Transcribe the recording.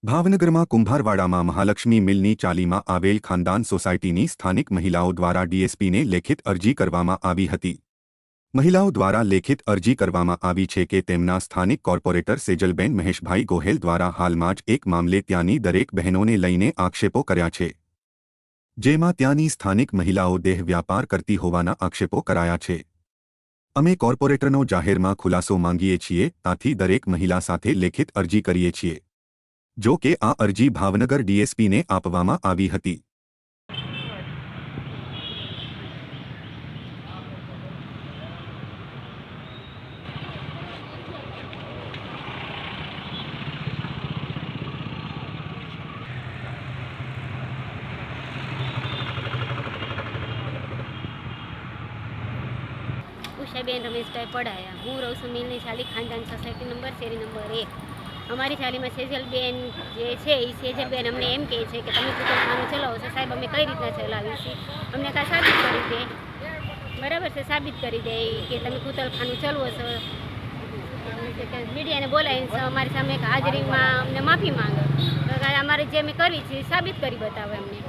ભાવનગરમાં કુંભારવાડામાં મહાલક્ષ્મી મિલની ચાલીમાં આવેલ ખાનદાન સોસાયટીની સ્થાનિક મહિલાઓ દ્વારા ડીએસપીને લેખિત અરજી કરવામાં આવી હતી। મહિલાઓ દ્વારા લેખિત અરજી કરવામાં આવી છે કે તેમના સ્થાનિક કોર્પોરેટર સેજલબેન મહેશભાઈ ગોહેલ દ્વારા હાલમાં જ એક મામલે ત્યાંની દરેક બહેનોને લઈને આક્ષેપો કર્યા છે, જેમાં ત્યાંની સ્થાનિક મહિલાઓ દેહ વ્યાપાર કરતી હોવાના આક્ષેપો કરાયા છે। અમે કોર્પોરેટરનો જાહેરમાં ખુલાસો માંગીએ છીએ, આથી દરેક મહિલા સાથે લેખિત અરજી કરીએ છીએ। જો કે આ અરજી ભાવનગર ડીએસપીને આપવામાં આવી હતી। ઉષાબેન રમેશભાઈ પડાયા। હું રહું છું મિલની ચાલી ખાનદાન સોસાયટી નંબર શેરી નંબર 1। અમારી ચાલીમાં સેજલબેન જે છે એ સેજલબેન અમને એમ કહે છે કે તમે કૂતરખાનું ચલાવો છો। સાહેબ અમે કઈ રીતના ચલાવીએ છીએ, અમને કાંઈ સાબિત કરી દે, બરાબર છે, સાબિત કરી દે કે તમે કૂતરખાનું ચલાવો છો। મીડિયાને બોલાવીને અમારી સામે હાજરીમાં અમને માફી માંગે, અમારે જે અમે કરવી છે સાબિત કરી બતાવે અમને।